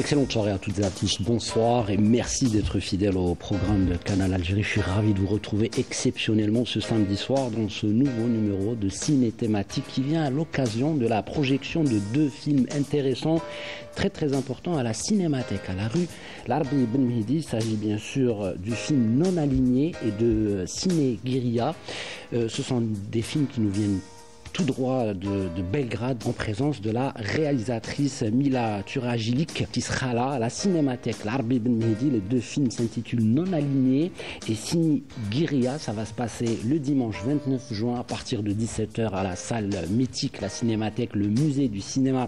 Excellente soirée à toutes et à tous, bonsoir et merci d'être fidèles au programme de Canal Algérie. Je suis ravi de vous retrouver exceptionnellement ce samedi soir dans ce nouveau numéro de Ciné Thématique qui vient à l'occasion de la projection de deux films intéressants, très importants à la Cinémathèque, à la rue Larbi Ben Mehdi. Il s'agit bien sûr du film Non Aligné et de Ciné Guérilla. Ce sont des films qui nous viennent tout droit de Belgrade en présence de la réalisatrice Mila Turagilic qui sera là à la Cinémathèque Larbi Ben Mehdi. Les deux films s'intitulent Non Aligné et Ciné Guérilla. Ça va se passer le dimanche 29 juin à partir de 17h à la salle mythique, la Cinémathèque, le musée du cinéma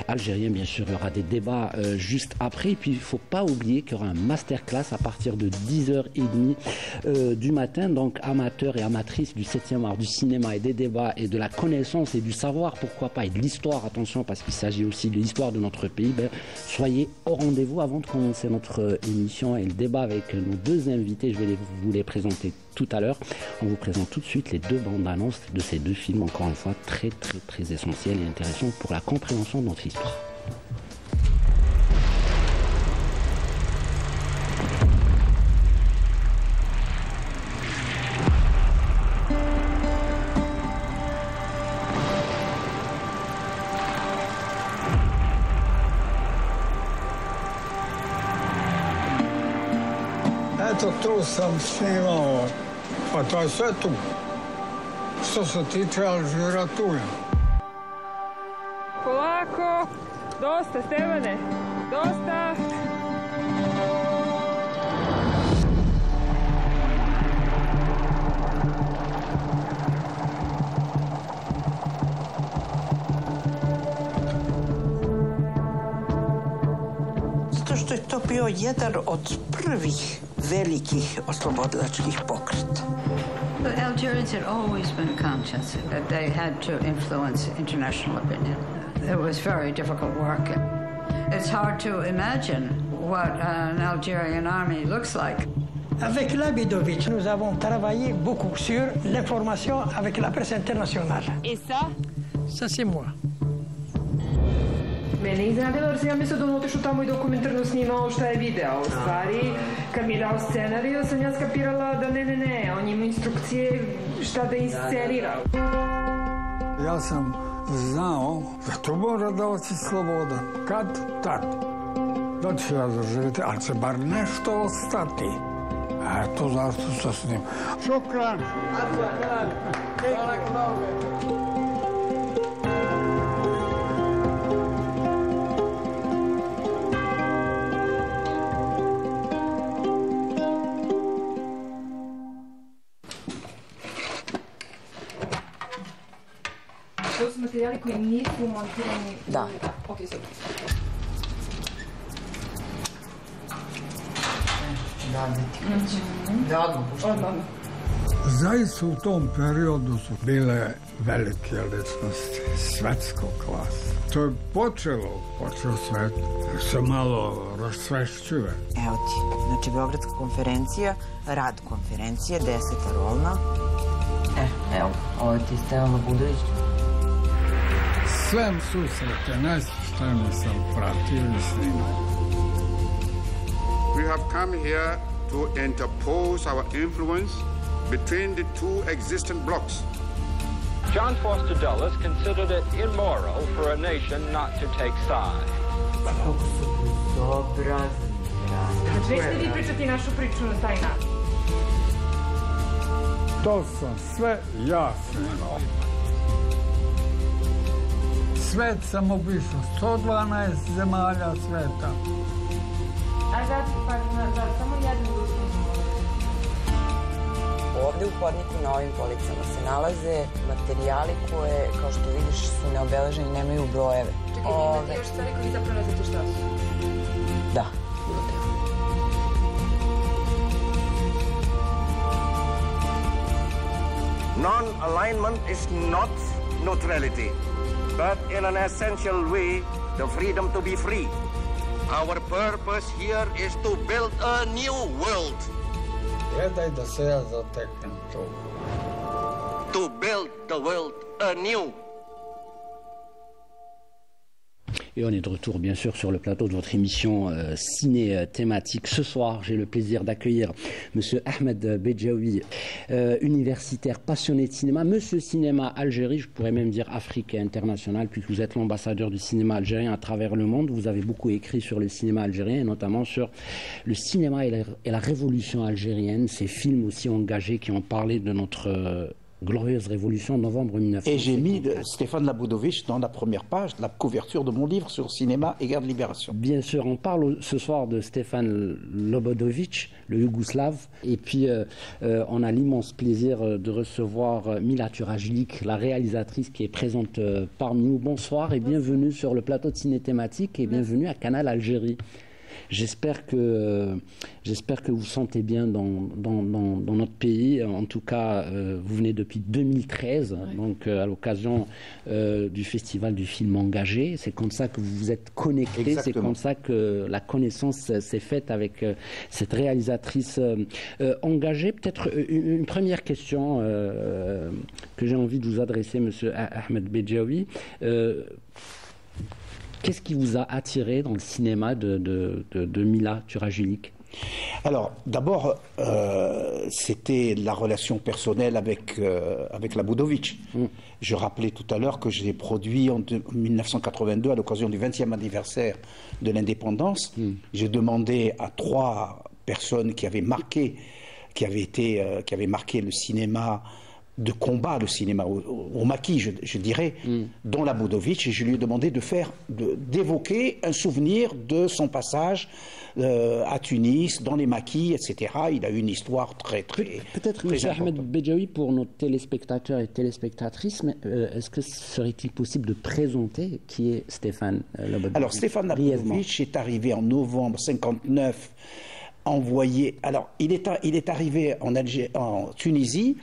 algérien. Bien sûr, il y aura des débats juste après. Et puis, il ne faut pas oublier qu'il y aura un masterclass à partir de 10h30 du matin. Donc, amateurs et amatrices du 7e art du cinéma et des débats et de la connaissance et du savoir, pourquoi pas, et de l'histoire, attention, parce qu'il s'agit aussi de l'histoire de notre pays, soyez au rendez-vous. Avant de commencer notre émission et le débat avec nos deux invités, je vais vous les présenter tout à l'heure. On vous présente tout de suite les deux bandes annonces de ces deux films, encore une fois, très essentiels et intéressants pour la compréhension de notre histoire. Tu sam snimao, pa to je sve tu. Što se tiče Alžira, tu je. Polako, dosta Stevane, dosta. Zato što je to bio jedan od prvih velikih oslobodilačkih pokreta. The Algerians had always been conscious that they had to influence international opinion. It was very difficult work. It's hard to imagine what an Algerian army looks like. Avec Labidovitch, nous avons travaillé beaucoup sur l'information avec la presse internationale. Et ça? Ça, c'est moi. Mene iznenadilo jer sam ja mislila da on otišao tamo i dokumentarno snimao šta je video. U stvari, kad mi je dao scenariju, sam ja skapirala da ne, on ima instrukcije šta da inscenira. Ja sam znao da to mora davati sloboda. Kad? Tad. Da će ja zaživjeti, ali će bar nešto ostati. Eto zašto se snim. Šukran! To su materijali koji nisu montirani. Da. Ok, super. Odmah. Zaista u tom periodu su bile velike ličnosti svetskog klasa. To je počeo svet se malo rasvešćuje. Evo ti, znači Beogradska konferencija, rad konferencije, 10. rolna. Evo, ovo ti Stevano Budović. Sve susrete, najsveštenije sam pratio i snimao. We have come here to interpose our influence between the two existing blocs. John Foster Dulles considered it immoral for a nation not to take sides. Već ste vi pričati našu priču na taj način. To sam sve ja snimao. Svet sam obišao, 112 zemalja sveta. A za samo jednu društvu. Ovde u hodniku na ovim policama se nalaze materijali koje, kao što vidiš, su neobeleženi, nemaju brojeve. Čekaj, imate još stvari koji zapravo ne znate šta su? Da, imate. Non-alignment is not neutrality, but in an essential way, the freedom to be free. Our purpose here is to build a new world. Gledaj da se ja zateknem tu. To build the world anew. Et on est de retour, bien sûr, sur le plateau de votre émission Ciné Thématique. Ce soir, j'ai le plaisir d'accueillir Monsieur Ahmed Bedjaoui, universitaire passionné de cinéma, Monsieur Cinéma Algérie, je pourrais même dire Afrique et international, puisque vous êtes l'ambassadeur du cinéma algérien à travers le monde. Vous avez beaucoup écrit sur le cinéma algérien, et notamment sur le cinéma et la révolution algérienne, ces films aussi engagés qui ont parlé de notre glorieuse révolution en novembre 1950. Et j'ai mis Stéphane Laboudovitch dans la première page de la couverture de mon livre sur cinéma et guerre de libération. Bien sûr, on parle ce soir de Stéphane Laboudovitch, le Yougoslave. Et puis, on a l'immense plaisir de recevoir Mila Turajlik, la réalisatrice qui est présente parmi nous. Bonsoir et bienvenue sur le plateau de Ciné Thématique et bienvenue à Canal Algérie. J'espère que vous sentez bien dans notre pays. En tout cas, vous venez depuis 2013, donc à l'occasion du Festival du film engagé. C'est comme ça que vous vous êtes connectés. C'est comme ça que la connaissance s'est faite avec cette réalisatrice engagée. Peut-être une première question que j'ai envie de vous adresser, Monsieur Ahmed Bedjaoui. Qu'est-ce qui vous a attiré dans le cinéma de Mila Turajlik? Alors, d'abord, c'était la relation personnelle avec Laboudovitch. Je rappelais tout à l'heure que je l'ai produit en 1982 à l'occasion du 20e anniversaire de l'indépendance. J'ai demandé à 3 personnes qui avaient marqué le cinéma de combat, le cinéma au maquis, je dirais, dont Laboudovitch, et je lui ai demandé d'évoquer un souvenir de son passage à Tunis, dans les maquis, etc. Il a eu une histoire très peut-être, M. Ahmed Bedjaoui, pour nos téléspectateurs et téléspectatrices, est-ce que serait-il possible de présenter qui est Stéphane Laboudovitch? Alors, Stéphane Laboudovitch est arrivé en novembre 1959, alors, il est arrivé en Tunisie.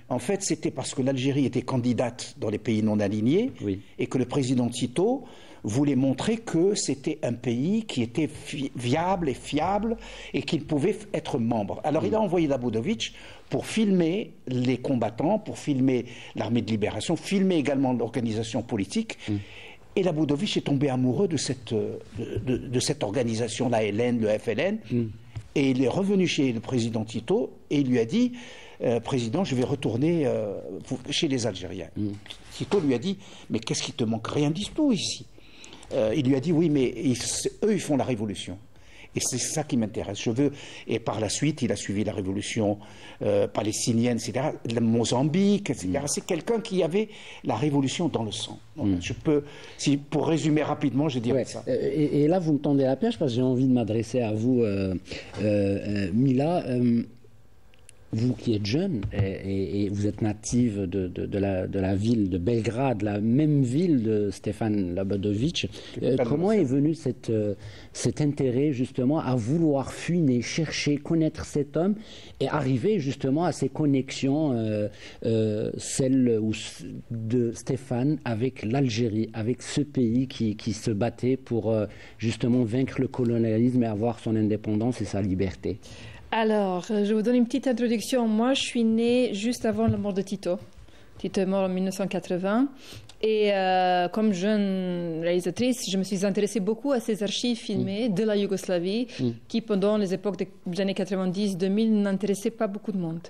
En fait, c'était parce que l'Algérie était candidate dans les pays non alignés et que le président Tito voulait montrer que c'était un pays qui était viable et fiable et qu'il pouvait être membre. Alors, il a envoyé Laboudovitch pour filmer les combattants, pour filmer l'armée de libération, filmer également l'organisation politique. Et Laboudovitch est tombé amoureux de cette organisation, la LN, le FLN. Et il est revenu chez le président Tito et il lui a dit Président, je vais retourner chez les Algériens. Tito lui a dit mais qu'est-ce qui te manque? Rien du tout ici. Il lui a dit oui, mais eux, ils font la révolution. Et c'est ça qui m'intéresse. Et par la suite, il a suivi la révolution palestinienne, etc., le Mozambique, etc. C'est quelqu'un qui avait la révolution dans le sang. Donc, pour résumer rapidement, je dirais ça. Et là, vous me tendez la perche parce que j'ai envie de m'adresser à vous, Mila. Vous qui êtes jeune et vous êtes native de la ville de Belgrade, la même ville de Stéphane Laboudovitch, comment est venu cet intérêt justement à vouloir fuiner, chercher, connaître cet homme et arriver justement à ces connexions, celles de Stéphane avec l'Algérie, avec ce pays qui se battait pour justement vaincre le colonialisme et avoir son indépendance et sa liberté? Alors, je vous donne une petite introduction. Moi, je suis née juste avant la mort de Tito. Tito est mort en 1980. Et comme jeune réalisatrice, je me suis intéressée beaucoup à ces archives filmées de la Yougoslavie qui, pendant les époques des années 90-2000, n'intéressaient pas beaucoup de monde.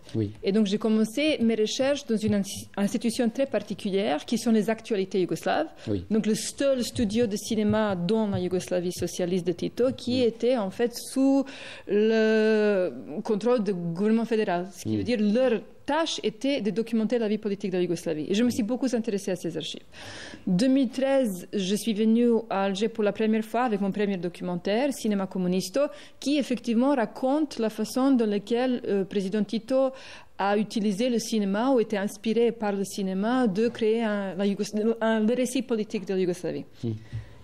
Et donc, j'ai commencé mes recherches dans une institution très particulière qui sont les actualités yougoslaves. Donc, le seul studio de cinéma dans la Yougoslavie socialiste de Tito qui était en fait sous le contrôle du gouvernement fédéral. Ce qui veut dire leur tâche était de documenter la vie politique de la Yougoslavie. Et je me suis beaucoup intéressée à ces archives. En 2013, je suis venue à Alger pour la première fois avec mon premier documentaire, Cinéma Comunisto, qui effectivement raconte la façon dans laquelle le président Tito a utilisé le cinéma ou été inspiré par le cinéma de créer le récit politique de la Yougoslavie.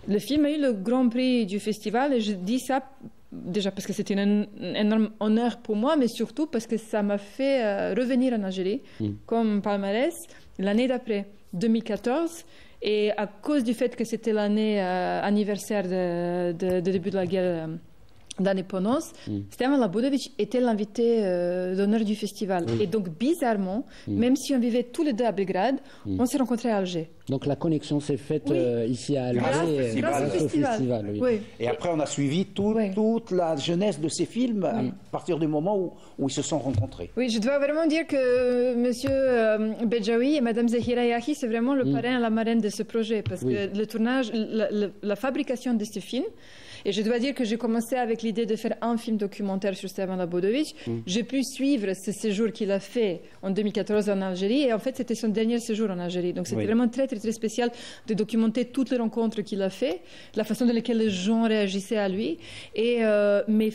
Le film a eu le grand prix du festival et je dis ça déjà parce que c'était un énorme honneur pour moi, mais surtout parce que ça m'a fait revenir en Algérie comme palmarès l'année d'après, 2014. Et à cause du fait que c'était l'année anniversaire de début de la guerre d'indépendance, Stevan Labudović était l'invité d'honneur du festival. Et donc, bizarrement, même si on vivait tous les deux à Belgrade, on s'est rencontrés à Alger. Donc la connexion s'est faite ici à Alger grâce au festival. Oui. Et après, on a suivi toute la jeunesse de ces films à partir du moment où ils se sont rencontrés. Oui, je dois vraiment dire que Monsieur Bejaoui et Madame Zahira Yahi, c'est vraiment le parrain et la marraine de ce projet. Parce que le tournage, la fabrication de ce film, et je dois dire que j'ai commencé avec l'idée de faire un film documentaire sur Stevan Labudović. J'ai pu suivre ce séjour qu'il a fait en 2014 en Algérie. Et en fait, c'était son dernier séjour en Algérie. Donc, c'était vraiment très, très, très spécial de documenter toutes les rencontres qu'il a fait, la façon dans laquelle les gens réagissaient à lui. Et, mais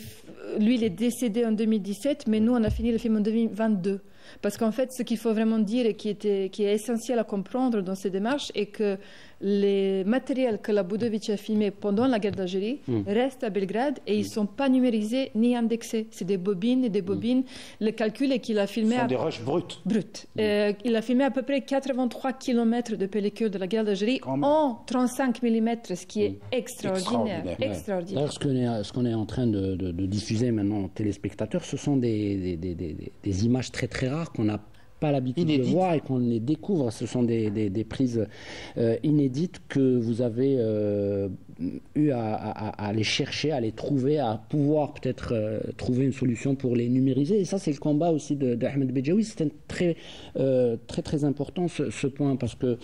lui, il est décédé en 2017, mais nous, on a fini le film en 2022. Parce qu'en fait, ce qu'il faut vraiment dire et qui est essentiel à comprendre dans ces démarches est que les matériels que Labudović a filmés pendant la guerre d'Algérie restent à Belgrade et ils ne sont pas numérisés ni indexés. C'est des bobines et des bobines. Le calcul est qu'il a filmé... Ce sont des rushs brutes. Il a filmé à peu près 83 km de pellicule de la guerre d'Algérie en 35 mm, ce qui est extraordinaire. D'ailleurs, ce qu'on est en train de diffuser maintenant aux téléspectateurs, ce sont des images très très rares qu'on n'a pas l'habitude de voir et qu'on les découvre. Ce sont des prises inédites que vous avez eu à les chercher, à les trouver, à pouvoir peut-être trouver une solution pour les numériser. Et ça, c'est le combat aussi d'Ahmed Bejaoui. C'était très important ce point, parce que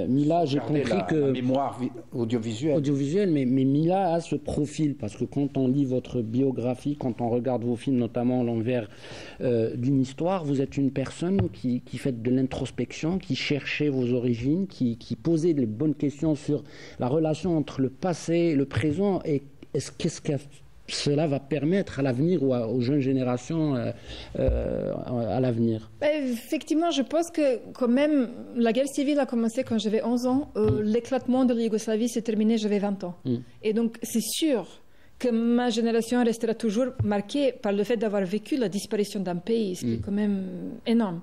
Mila, j'ai compris que... La mémoire audiovisuelle. Mais Mila a ce profil, parce que quand on lit votre biographie, quand on regarde vos films, notamment l'envers d'une histoire, vous êtes une personne qui fait de l'introspection, qui cherchait vos origines, qui posait les bonnes questions sur la relation entre le passé, le présent, et qu'est-ce que cela va permettre à l'avenir ou aux jeunes générations à l'avenir? Effectivement, je pense que quand même, la guerre civile a commencé quand j'avais 11 ans. L'éclatement de la Yougoslavie s'est terminé, j'avais 20 ans. Et donc, c'est sûr que ma génération restera toujours marquée par le fait d'avoir vécu la disparition d'un pays, ce qui est quand même énorme,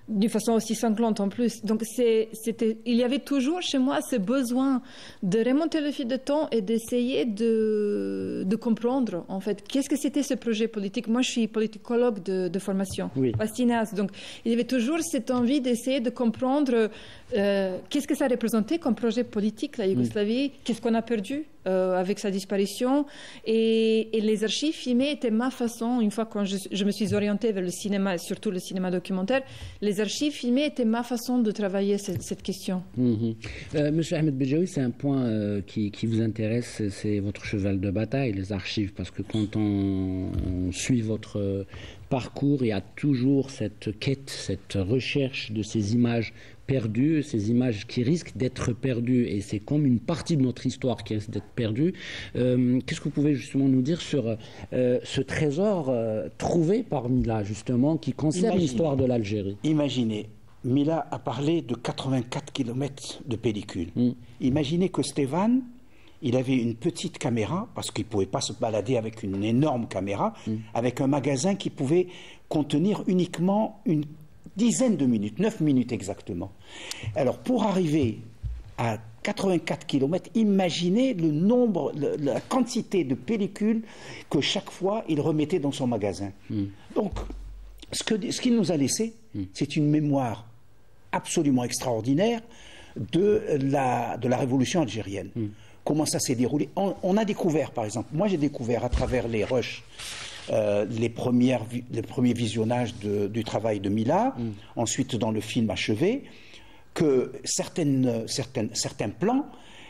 d'une façon aussi sanglante en plus. Donc il y avait toujours chez moi ce besoin de remonter le fil de temps et d'essayer de comprendre, en fait, qu'est-ce que c'était ce projet politique. Moi, je suis politicologue de formation, pas cinéaste. Donc, il y avait toujours cette envie d'essayer de comprendre qu'est-ce que ça représentait comme projet politique, la Yougoslavie, qu'est-ce qu'on a perdu avec sa disparition. Et les archives filmées étaient ma façon, une fois quand je me suis orientée vers le cinéma, et surtout le cinéma documentaire, les archives filmées étaient ma façon de travailler cette question. Monsieur Ahmed Bejaoui, c'est un point qui vous intéresse, c'est votre cheval de bataille, les archives, parce que quand on suit votre parcours, il y a toujours cette quête, cette recherche de ces images perdues, ces images qui risquent d'être perdues, et c'est comme une partie de notre histoire qui risque d'être perdue. Qu'est-ce que vous pouvez justement nous dire sur ce trésor trouvé par Mila, justement, qui concerne l'histoire de l'Algérie? Imaginez, Mila a parlé de 84 km de pellicule. Imaginez que Stevan, il avait une petite caméra, parce qu'il ne pouvait pas se balader avec une énorme caméra, avec un magasin qui pouvait contenir uniquement une dizaine de minutes, 9 minutes exactement. Alors, pour arriver à 84 km, imaginez le nombre, la quantité de pellicules que chaque fois il remettait dans son magasin. Donc, ce qu'il nous a laissé, c'est une mémoire absolument extraordinaire de la révolution algérienne. Comment ça s'est déroulé. On a découvert, par exemple, moi j'ai découvert à travers les rushs, les premiers visionnages du travail de Mila, ensuite dans le film achevé, que certains plans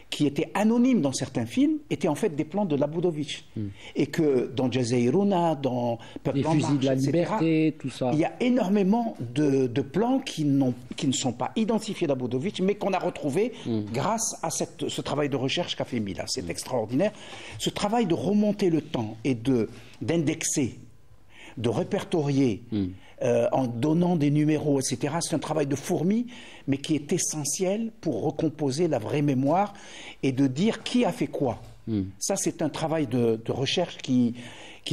qui étaient anonymes dans certains films étaient en fait des plans de Labudović. Et que dans Jazeiruna, dans les fusils de la liberté, tout ça, il y a énormément de plans qui ne sont pas identifiés Labudović, mais qu'on a retrouvés grâce à ce travail de recherche qu'a fait Mila. C'est extraordinaire. Ce travail de remonter le temps et d'indexer, de répertorier, en donnant des numéros, etc. C'est un travail de fourmi, mais qui est essentiel pour recomposer la vraie mémoire et de dire qui a fait quoi. Ça, c'est un travail de recherche qui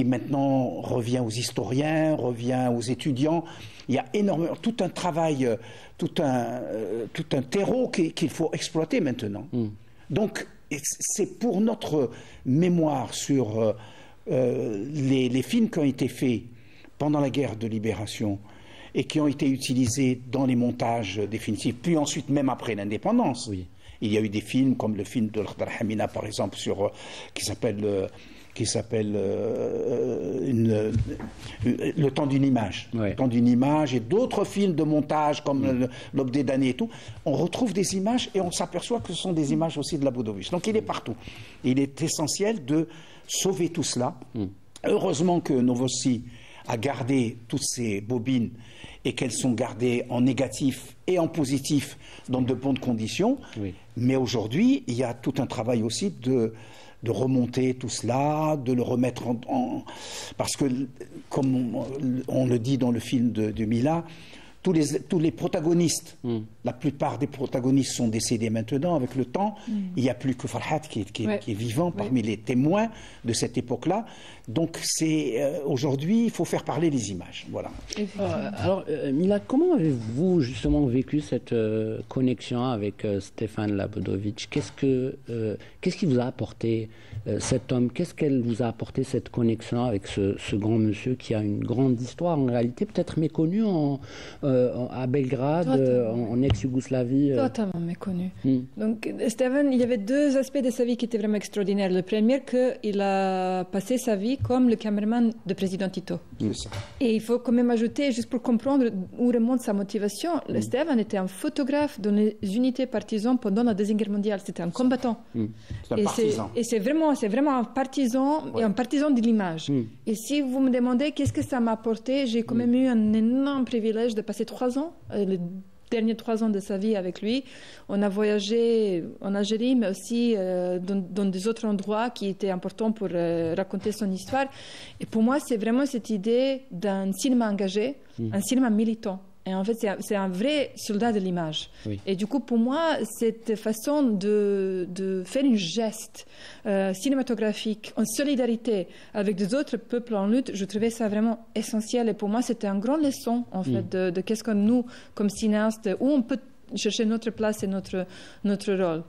maintenant revient aux historiens, revient aux étudiants. Il y a énormément, tout un travail, tout un terreau qu'il faut exploiter maintenant. Donc, c'est pour notre mémoire sur les films qui ont été faits pendant la guerre de libération et qui ont été utilisés dans les montages définitifs, puis ensuite même après l'indépendance. Oui. Il y a eu des films comme le film de Khadr Hamina, par exemple, qui s'appelle Le temps d'une image. Ouais. Le temps d'une image, et d'autres films de montage comme L'Aube des damnés et tout. On retrouve des images et on s'aperçoit que ce sont des images aussi de Labudovich. Donc il est partout. Il est essentiel de sauver tout cela. Heureusement que Novosti a gardé toutes ces bobines et qu'elles sont gardées en négatif et en positif dans de bonnes conditions. Oui. Mais aujourd'hui, il y a tout un travail aussi de remonter tout cela, de le remettre parce que, comme on le dit dans le film de Mila, tous les protagonistes, la plupart des protagonistes sont décédés maintenant avec le temps. Il n'y a plus que Farhat qui est vivant parmi les témoins de cette époque-là. Donc aujourd'hui, il faut faire parler les images. Voilà. Alors, Mila, comment avez-vous justement vécu cette connexion avec Stéphane Labudovich? Qu'est-ce qui vous a apporté cet homme? Qu'est-ce qu'elle vous a apporté, cette connexion avec ce grand monsieur qui a une grande histoire, en réalité peut-être méconnue à Belgrade, en ex-Yougoslavie? Totalement méconnu. Donc, Stéphane, il y avait deux aspects de sa vie qui étaient vraiment extraordinaires. Le premier, qu'il a passé sa vie comme le caméraman de président Tito. Et il faut quand même ajouter, juste pour comprendre où remonte sa motivation, Stéphane était un photographe dans les unités partisanes pendant la Deuxième Guerre mondiale. C'était un combattant. C'est un partisan. Et c'est vraiment un partisan, et un partisan de l'image. Et si vous me demandez qu'est-ce que ça m'a apporté, j'ai quand même eu un énorme privilège de passer 3 ans, les derniers 3 ans de sa vie avec lui. On a voyagé en Algérie, mais aussi dans des autres endroits qui étaient importants pour raconter son histoire. Et pour moi, c'est vraiment cette idée d'un cinéma engagé, un cinéma militant. Et en fait, c'est un vrai soldat de l'image. Oui. Et du coup, pour moi, cette façon de faire une geste cinématographique en solidarité avec des autres peuples en lutte, je trouvais ça vraiment essentiel. Et pour moi, c'était une grande leçon, en fait, de qu'est-ce que nous, comme cinéastes, où on peut chercher notre place et notre rôle.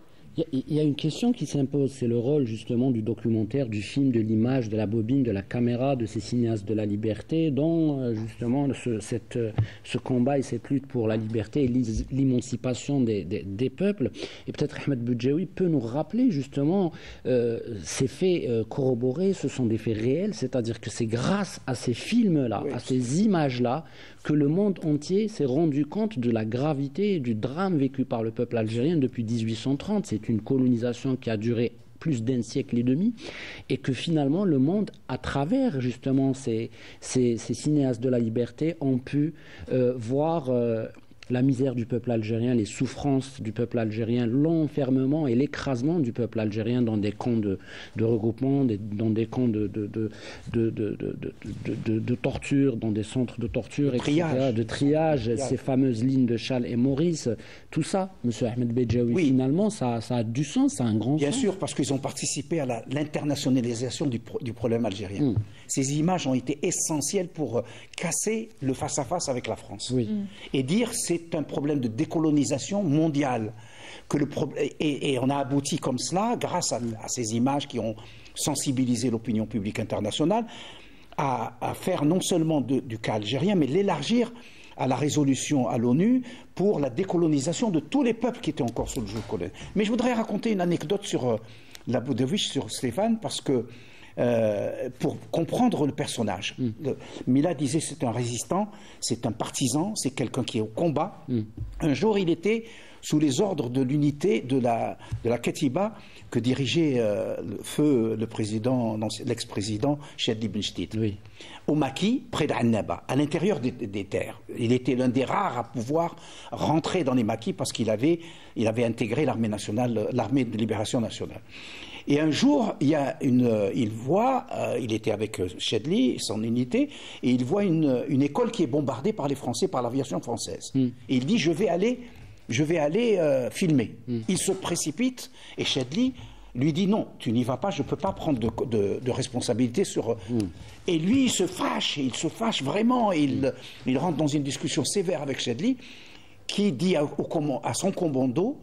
Il y a une question qui s'impose, c'est le rôle justement du documentaire, du film, de l'image, de la bobine, de la caméra, de ces cinéastes de la liberté, dont justement ce combat et cette lutte pour la liberté et l'émancipation des peuples. Et peut-être Ahmed Boujaoui peut nous rappeler justement ces faits corroborés, ce sont des faits réels, c'est-à-dire que c'est grâce à ces films-là, à ces images-là, que le monde entier s'est rendu compte de la gravité et du drame vécu par le peuple algérien depuis 1830. C'est une colonisation qui a duré plus d'1 siècle et demi, et que finalement le monde, à travers justement ces cinéastes de la liberté, ont pu voir la misère du peuple algérien, les souffrances du peuple algérien, l'enfermement et l'écrasement du peuple algérien dans des camps de regroupement, dans des camps de torture, dans des centres de torture, etc., de triage, ces fameuses lignes de Chal et Maurice, tout ça, M. Ahmed Boujaoui, finalement, ça a du sens, ça a un grand sens. Bien sûr, parce qu'ils ont participé à l'internationalisation du problème algérien. Ces images ont été essentielles pour casser le face-à-face avec la France. Et dire c'est un problème de décolonisation mondiale. Et on a abouti comme cela, grâce à ces images qui ont sensibilisé l'opinion publique internationale, à faire non seulement du cas algérien, mais l'élargir à la résolution à l'ONU pour la décolonisation de tous les peuples qui étaient encore sous le joug colonial. Mais je voudrais raconter une anecdote sur Labudovich, sur Stéphane, parce que pour comprendre le personnage. Mila disait c'est un résistant, c'est un partisan, c'est quelqu'un qui est au combat. Un jour, il était sous les ordres de l'unité de la Katiba que dirigeait l'ex-président Chadli Benchtid. Au Maki, près d'Annaba, à l'intérieur des terres. Il était l'un des rares à pouvoir rentrer dans les maquis parce qu'il avait intégré l'armée nationale, l'armée de libération nationale. Et un jour, il était avec Chadli, son unité, et il voit une école qui est bombardée par les Français, par l'aviation française. Et il dit, je vais aller filmer. Il se précipite, et Chadli lui dit, non, tu n'y vas pas, je ne peux pas prendre de responsabilité sur... Et lui, il se fâche vraiment, et il rentre dans une discussion sévère avec Chadli, qui dit à son commando,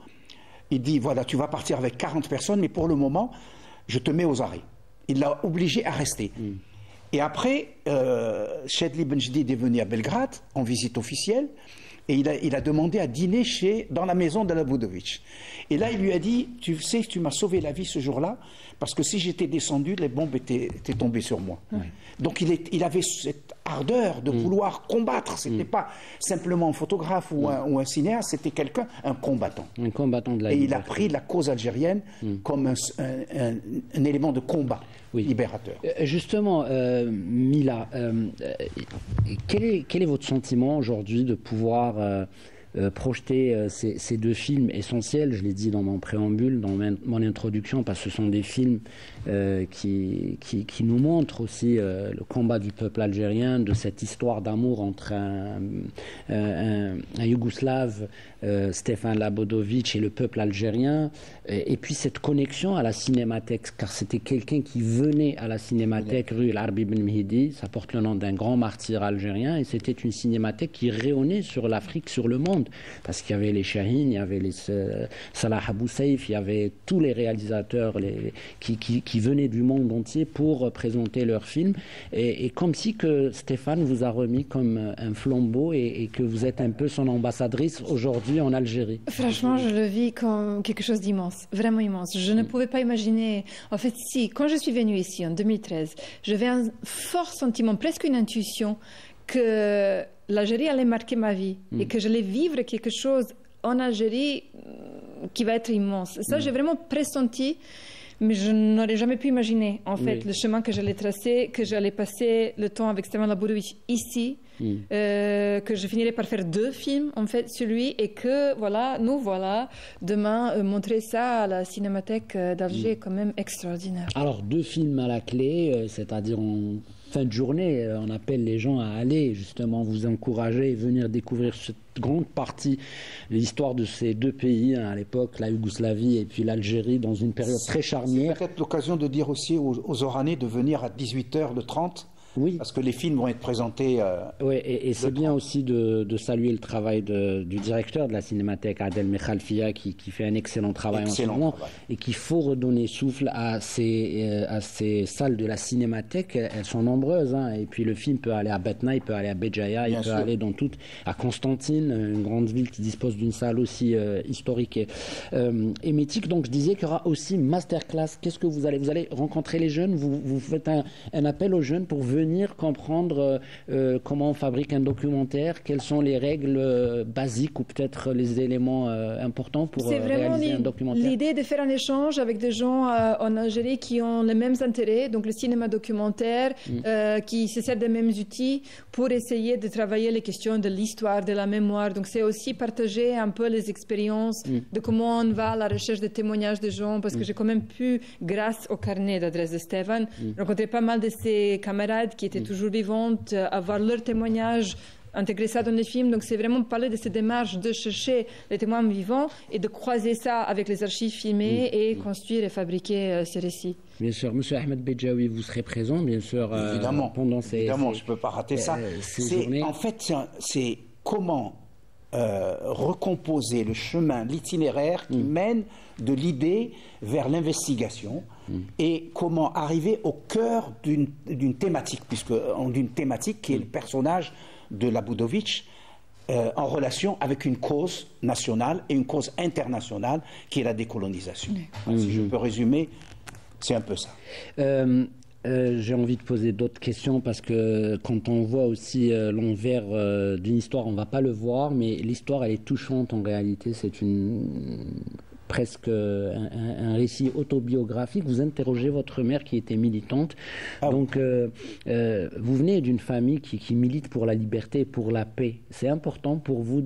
il dit, voilà, tu vas partir avec 40 personnes, mais pour le moment, je te mets aux arrêts. Il l'a obligé à rester. Et après, Chedli Benjdid est venu à Belgrade en visite officielle et il a demandé à dîner dans la maison de Labudovic. Et là, il lui a dit, tu sais, tu m'as sauvé la vie ce jour-là parce que si j'étais descendu, les bombes étaient tombées sur moi. Donc il avait cette ardeur de vouloir combattre. Ce n'était pas simplement un photographe ou un cinéaste, c'était quelqu'un, un combattant. Un combattant de la liberté. Et il a liberté. pris la cause algérienne comme un élément de combat libérateur. Justement, Mila, quel est votre sentiment aujourd'hui de pouvoir projeter ces deux films essentiels, je l'ai dit dans mon préambule, dans mon introduction, parce que ce sont des films qui nous montrent aussi le combat du peuple algérien, de cette histoire d'amour entre un Yougoslave, Stefan Labudovic, et le peuple algérien, et puis cette connexion à la cinémathèque, car c'était quelqu'un qui venait à la cinémathèque rue Larbi Ben Mehdi, ça porte le nom d'un grand martyr algérien, et c'était une cinémathèque qui rayonnait sur l'Afrique, sur le monde, parce qu'il y avait les Shahin, il y avait les Salah Abou Saïf, il y avait tous les réalisateurs qui venaient du monde entier pour présenter leurs films, et comme si que Stéphane vous a remis comme un flambeau et que vous êtes un peu son ambassadrice aujourd'hui en Algérie. Franchement, je le vis comme quelque chose d'immense, vraiment immense. Je ne pouvais pas imaginer. En fait, quand je suis venue ici en 2013, j'avais un fort sentiment, presque une intuition, que l'Algérie allait marquer ma vie et que j'allais vivre quelque chose en Algérie qui va être immense. Ça, j'ai vraiment pressenti. Mais je n'aurais jamais pu imaginer, en fait, le chemin que j'allais tracer, que j'allais passer le temps avec Stefan Labudovic ici, que je finirais par faire 2 films, en fait, sur lui, et que, nous voilà, demain, montrer ça à la Cinémathèque d'Alger est quand même extraordinaire. Alors, 2 films à la clé, c'est-à-dire en fin de journée, on appelle les gens à aller, justement, vous encourager et venir découvrir cette grande partie de l'histoire de ces 2 pays, à l'époque, la Yougoslavie et puis l'Algérie, dans une période très charnière. C'est peut-être l'occasion de dire aussi aux Oranais de venir à 18h30. Oui. Parce que les films vont être présentés. Oui, et c'est bien aussi de saluer le travail du directeur de la Cinémathèque, Adel Mekhalfia, qui fait un excellent travail en ce moment, et qu'il faut redonner souffle à ces salles de la Cinémathèque. Elles sont nombreuses, et puis le film peut aller à Batna, il peut aller à Béjaïa, il peut aller dans à Constantine, une grande ville qui dispose d'une salle aussi historique et mythique. Donc je disais qu'il y aura aussi masterclass. Qu'est-ce que vous allez rencontrer les jeunes, vous faites un appel aux jeunes pour venir comprendre comment on fabrique un documentaire, quelles sont les règles basiques ou peut-être les éléments importants pour réaliser un documentaire. C'est vraiment l'idée de faire un échange avec des gens en Algérie qui ont les mêmes intérêts, donc le cinéma documentaire, qui se servent des mêmes outils pour essayer de travailler les questions de l'histoire, de la mémoire. Donc c'est aussi partager un peu les expériences de comment on va à la recherche de témoignages de gens, parce que j'ai quand même pu, grâce au carnet d'adresse de Stéphane, rencontrer pas mal de ses camarades qui étaient toujours vivantes, avoir leurs témoignages, intégrer ça dans les films. Donc c'est vraiment parler de ces démarches de chercher les témoins vivants et de croiser ça avec les archives filmées et construire et fabriquer ces récits. Bien sûr. Monsieur Ahmed Bejaoui, vous serez présent, bien sûr, évidemment, pendant évidemment, je ne peux pas rater ça. En fait, c'est comment recomposer le chemin, l'itinéraire qui mène de l'idée vers l'investigation et comment arriver au cœur d'une thématique, d'une thématique qui est le personnage de Labudovic en relation avec une cause nationale et une cause internationale qui est la décolonisation. Si je peux résumer, c'est un peu ça. J'ai envie de poser d'autres questions parce que quand on voit aussi l'envers d'une histoire, on ne va pas le voir, mais l'histoire, elle est touchante en réalité. C'est presque un récit autobiographique. Vous interrogez votre mère qui était militante. Donc, vous venez d'une famille qui milite pour la liberté et pour la paix. C'est important pour vous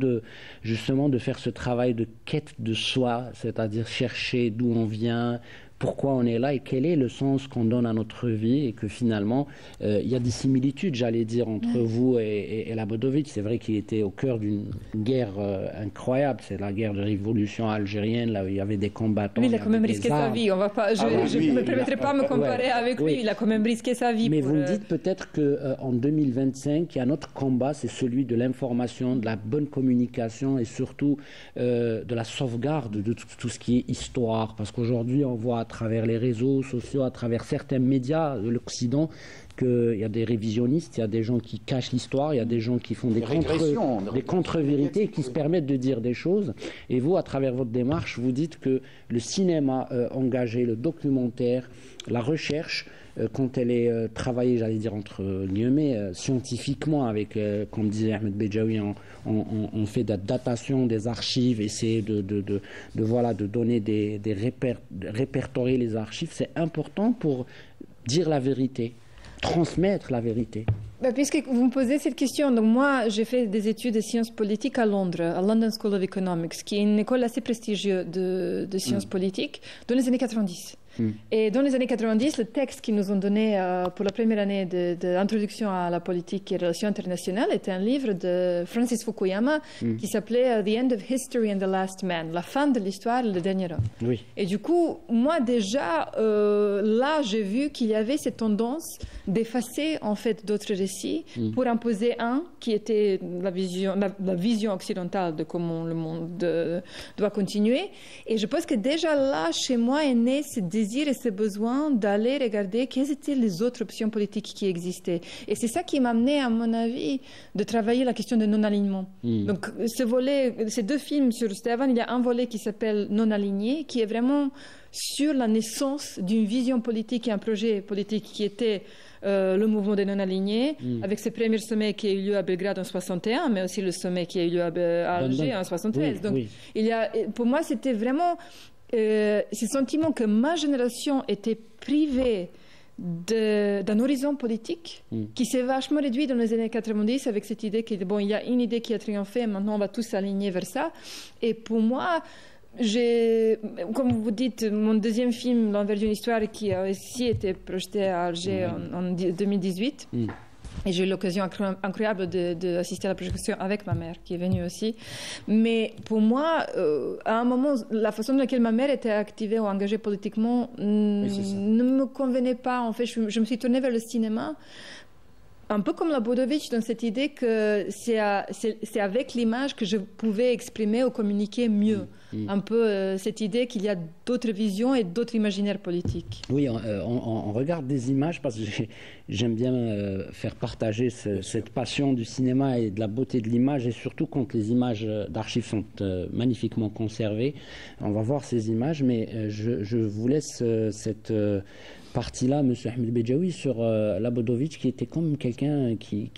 justement de faire ce travail de quête de soi, c'est-à-dire chercher d'où on vient, pourquoi on est là et quel est le sens qu'on donne à notre vie, et que finalement il y a des similitudes, j'allais dire, entre vous et Labudovic. C'est vrai qu'il était au cœur d'une guerre incroyable, c'est la guerre de révolution algérienne, là où il y avait des combattants. Lui, il a quand même risqué sa vie, je ne me permettrai pas de me comparer avec lui, il a quand même risqué sa vie. Mais vous me dites peut-être qu'en 2025, il y a un autre combat, c'est celui de l'information, de la bonne communication et surtout de la sauvegarde de tout ce qui est histoire, parce qu'aujourd'hui on voit à travers les réseaux sociaux, à travers certains médias de l'Occident, qu'il y a des révisionnistes, il y a des gens qui cachent l'histoire, il y a des gens qui font des contre-vérités, qui se permettent de dire des choses. Et vous, à travers votre démarche, vous dites que le cinéma engagé, le documentaire, la recherche, quand elle est travaillée, j'allais dire entre guillemets, scientifiquement, avec, comme disait Ahmed Bejaoui, on fait de la datation des archives, essayer de donner répertorier les archives, c'est important pour dire la vérité, transmettre la vérité. Puisque vous me posez cette question, donc moi j'ai fait des études de sciences politiques à Londres, à London School of Economics, qui est une école assez prestigieuse de sciences politiques dans les années 90. Et dans les années 90, le texte qu'ils nous ont donné pour la première année d'introduction à la politique et relations internationales était un livre de Francis Fukuyama qui s'appelait The End of History and the Last Man, la fin de l'histoire et le dernier homme. Oui. Et du coup, moi déjà, là, j'ai vu qu'il y avait cette tendance d'effacer en fait d'autres récits pour imposer un qui était la vision occidentale de comment le monde doit continuer. Et je pense que déjà là, chez moi, est né ce désir et ce besoin d'aller regarder quelles étaient les autres options politiques qui existaient. Et c'est ça qui m'a amené, à mon avis, de travailler la question de non-alignement. Donc, ces deux films sur Stevan, il y a un volet qui s'appelle Non-aligné, qui est vraiment sur la naissance d'une vision politique et un projet politique qui était le mouvement des non-alignés, avec ce premier sommet qui a eu lieu à Belgrade en 61, mais aussi le sommet qui a eu lieu à Alger en 73. Donc, pour moi, c'était vraiment ce sentiment que ma génération était privée d'un horizon politique qui s'est vachement réduit dans les années 90 avec cette idée qu'il y a une idée qui a triomphé, maintenant on va tous s'aligner vers ça. Et pour moi, comme vous dites, mon deuxième film, L'envers d'une histoire, qui a aussi été projeté à Alger en 2018. Et j'ai eu l'occasion incroyable d'assister à la projection avec ma mère, qui est venue aussi. Mais pour moi, à un moment, la façon dans laquelle ma mère était activée ou engagée politiquement ne me convenait pas. En fait, je me suis tournée vers le cinéma, un peu comme la Boudovitch, dans cette idée que c'est avec l'image que je pouvais exprimer ou communiquer mieux. Un peu cette idée qu'il y a d'autres visions et d'autres imaginaires politiques. Oui, on regarde des images parce que j'aime bien faire partager cette passion du cinéma et de la beauté de l'image, et surtout quand les images d'archives sont magnifiquement conservées. On va voir ces images, mais je vous laisse cette partie-là, M. Ahmed Bejaoui, sur Labodovitch, qui était comme quelqu'un qui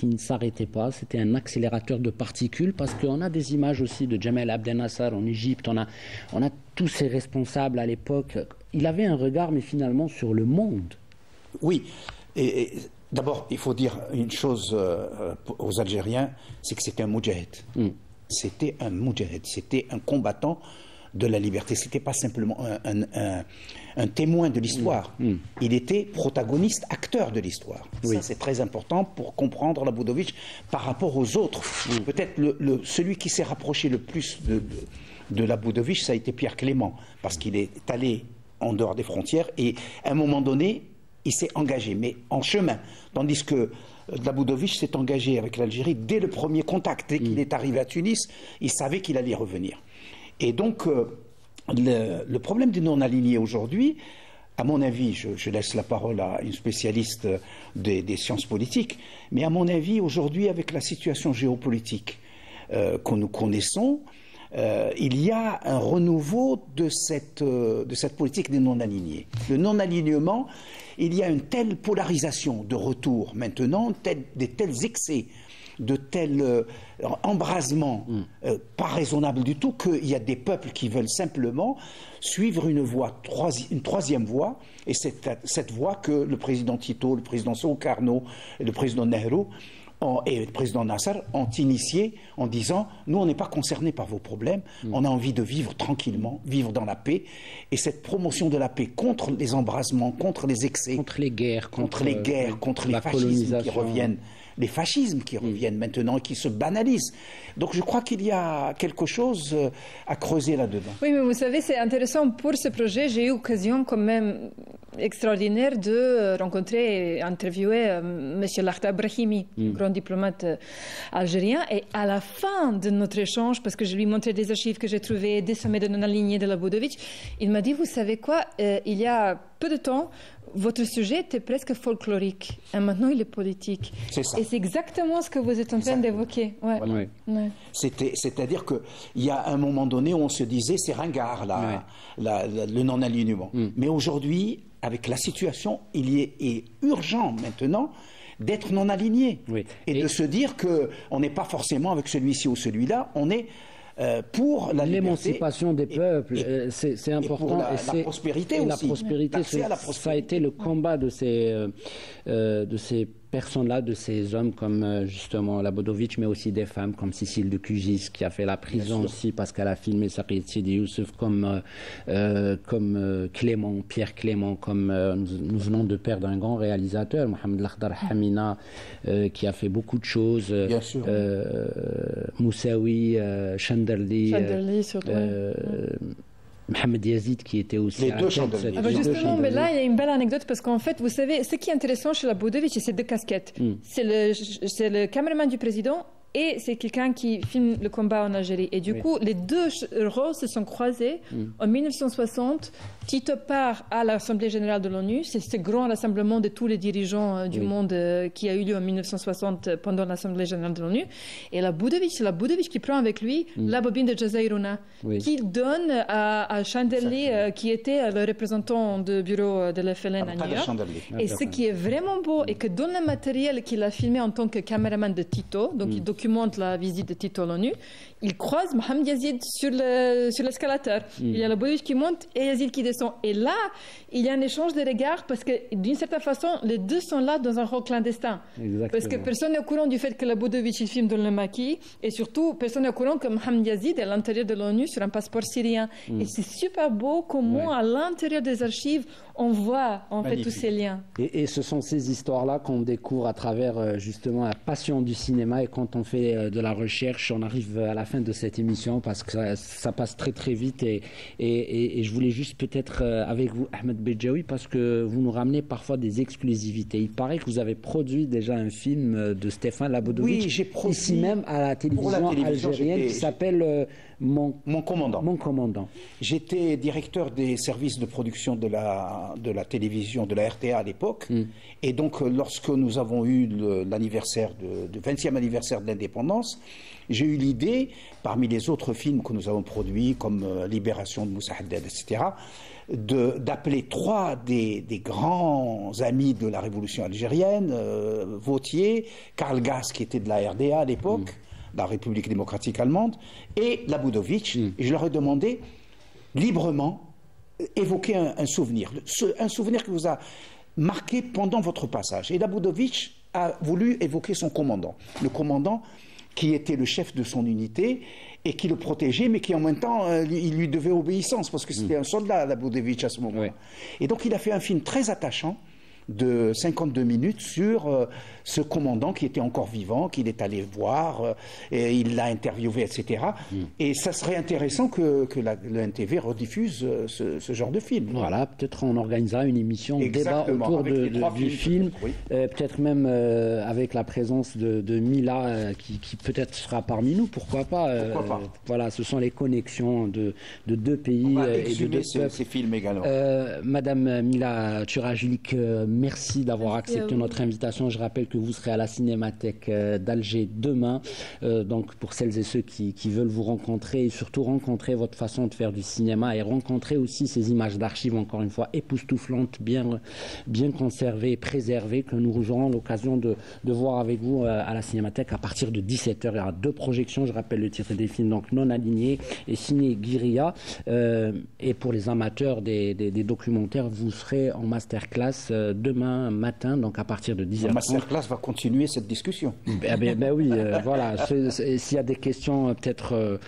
ne s'arrêtait pas. C'était un accélérateur de particules, parce qu'on a des images aussi de Jamal Abdel Nasser en Égypte. On a tous ces responsables à l'époque. Il avait un regard, mais finalement, sur le monde. Oui. Et d'abord, il faut dire une chose aux Algériens, c'est que c'était un moudjahid. C'était un moudjahid. C'était un combattant de la liberté. C'était pas simplement un témoin de l'histoire. Il était protagoniste, acteur de l'histoire. Ça, c'est très important pour comprendre Labodovitch par rapport aux autres. Peut-être celui qui s'est rapproché le plus de Labodovitch, ça a été Pierre Clément, parce qu'il est allé en dehors des frontières et à un moment donné, il s'est engagé, mais en chemin. Tandis que Labodovitch s'est engagé avec l'Algérie dès le premier contact. Dès qu'il est arrivé à Tunis, il savait qu'il allait revenir. Et donc, le problème des non-alignés aujourd'hui, à mon avis, je laisse la parole à une spécialiste des sciences politiques, mais à mon avis, aujourd'hui, avec la situation géopolitique que nous connaissons, il y a un renouveau de cette politique des non-alignés. Le non-alignement, il y a une telle polarisation de retour maintenant, des tels excès, de tels embrasements pas raisonnables du tout, qu'il y a des peuples qui veulent simplement suivre une troisième voie, et cette voie que le président Tito, le président Sukarno et le président Nehru et le président Nasser ont initié en disant « Nous, on n'est pas concernés par vos problèmes, on a envie de vivre tranquillement, vivre dans la paix. » Et cette promotion de la paix contre les embrasements, contre les excès, contre les guerres, contre les fascismes qui reviennent les fascismes qui reviennent maintenant et qui se banalisent. Donc je crois qu'il y a quelque chose à creuser là-dedans. Oui, mais vous savez, c'est intéressant pour ce projet. J'ai eu l'occasion quand même extraordinaire de rencontrer et interviewer M. Lakhdar Brahimi, grand diplomate algérien. Et à la fin de notre échange, parce que je lui montrais des archives que j'ai trouvées, des sommets de non-alignés de Labudovitch, il m'a dit, vous savez quoi, il y a peu de temps, votre sujet était presque folklorique et maintenant il est politique. C'est ça. Et c'est exactement ce que vous êtes en train d'évoquer. Ouais. Voilà. Ouais. C'est-à-dire qu'il y a un moment donné où on se disait c'est ringard le non-alignement. Mais aujourd'hui, avec la situation, il est urgent maintenant d'être non aligné et de se dire qu'on n'est pas forcément avec celui-ci ou celui-là, on est pour l'émancipation des peuples, c'est important. Et pour la prospérité aussi. La prospérité, ça a été le combat de ces personnes-là, de ces hommes comme justement Labudovitch, mais aussi des femmes comme Cécile de Cugis, qui a fait la prison aussi parce qu'elle a filmé Saqiet Sidi Youssef, comme Clément, Pierre Clément, comme nous venons de perdre un grand réalisateur, Mohamed Lakhdar Hamina, qui a fait beaucoup de choses. Bien sûr. Moussaoui, Chanderli, surtout. Mohamed Yazid qui était aussi les deux Chanderli. Justement, mais là il y a une belle anecdote parce qu'en fait, vous savez, ce qui est intéressant chez Labudovitch, c'est ces deux casquettes. C'est le caméraman du président et c'est quelqu'un qui filme le combat en Algérie. Et du coup, les deux rôles se sont croisés. En 1960, Tito part à l'Assemblée générale de l'ONU. C'est ce grand rassemblement de tous les dirigeants du monde qui a eu lieu en 1960 pendant l'Assemblée générale de l'ONU. Et c'est Labudovitch qui prend avec lui la bobine de Jazairuna, qu'il donne à Chanderli, qui était le représentant du bureau de l'FLN à New York. Et ce qui est vraiment beau, et que dans le matériel qu'il a filmé en tant que caméraman de Tito, donc il documente la visite de Tito à l'ONU, il croise Mohamed Yazid sur l'escalateur. Il y a Labudovitch qui monte et Yazid qui descend. Et là, il y a un échange de regards parce que d'une certaine façon, les deux sont là dans un rôle clandestin. Exactement. Parce que personne n'est au courant du fait que Labudovitch il filme dans le maquis et surtout, personne n'est au courant que Mohamed Yazid est à l'intérieur de l'ONU sur un passeport syrien. Et c'est super beau comment à l'intérieur des archives, on voit en fait tous ces liens. Et ce sont ces histoires-là qu'on découvre à travers justement la passion du cinéma. Et quand on fait de la recherche, on arrive à la fin de cette émission parce que ça passe très très vite. Et je voulais juste peut-être avec vous, Ahmed Bejaoui, parce que vous nous ramenez parfois des exclusivités. Il paraît que vous avez produit déjà un film de Stéphane Labudovitch, j'ai produit ici même à la télévision algérienne, qui s'appelle Mon commandant. J'étais directeur des services de production de la télévision, de la RTA à l'époque. Et donc, lorsque nous avons eu l'anniversaire du 20e anniversaire de l'indépendance, j'ai eu l'idée, parmi les autres films que nous avons produits, comme Libération de Moussa Haddad, etc., d'appeler trois des grands amis de la révolution algérienne, Vautier, Karl Gass, qui était de la RDA à l'époque, la République démocratique allemande, et Labudovitch. Et je leur ai demandé librement évoquer un souvenir qui vous a marqué pendant votre passage. Et Labudovitch a voulu évoquer son commandant, le commandant qui était le chef de son unité et qui le protégeait, mais qui en même temps, il lui devait obéissance, parce que c'était un soldat, Labudovitch, à ce moment-là. Et donc il a fait un film très attachant, de 52 minutes sur ce commandant qui était encore vivant, qu'il est allé voir, et il l'a interviewé, etc. Et ça serait intéressant que le NTV rediffuse ce genre de film. Voilà, peut-être on organisera une émission débat autour du film, peut-être même avec la présence de Mila qui peut-être sera parmi nous, pourquoi pas. Voilà, ce sont les connexions de deux pays et de deux peuples. Ces films également. Madame Mila Turajulik, merci d'avoir accepté notre invitation. Je rappelle que vous serez à la Cinémathèque d'Alger demain. Donc pour celles et ceux qui veulent vous rencontrer et surtout rencontrer votre façon de faire du cinéma et rencontrer aussi ces images d'archives, encore une fois, époustouflantes, bien conservées et préservées, que nous aurons l'occasion de voir avec vous à la Cinémathèque à partir de 17h. Il y aura 2 projections, je rappelle le titre des films, donc Non alignés et Ciné Guérilla. Et pour les amateurs des documentaires, vous serez en masterclass demain matin, donc à partir de 10h30. La masterclass va continuer cette discussion. Ben oui, voilà. S'il y a des questions peut-être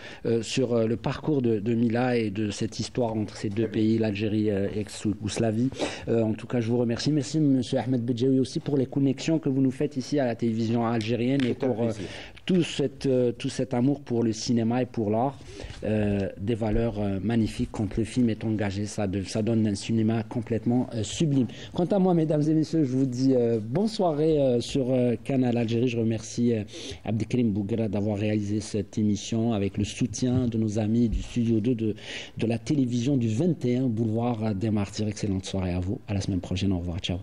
sur le parcours de Mila et de cette histoire entre ces deux pays, l'Algérie et ex-Yougoslavie, en tout cas, je vous remercie. Merci, M. Ahmed Bedjaoui, aussi pour les connexions que vous nous faites ici à la télévision algérienne et pour tout cet amour pour le cinéma et pour l'art, des valeurs magnifiques quand le film est engagé. Ça donne un cinéma complètement sublime. Quant à moi, mesdames et messieurs, je vous dis bonne soirée sur Canal Algérie. Je remercie Abdelkrim Bougra d'avoir réalisé cette émission avec le soutien de nos amis du Studio 2 de la télévision du 21 boulevard des Martyrs. Excellente soirée à vous. À la semaine prochaine. Au revoir. Ciao.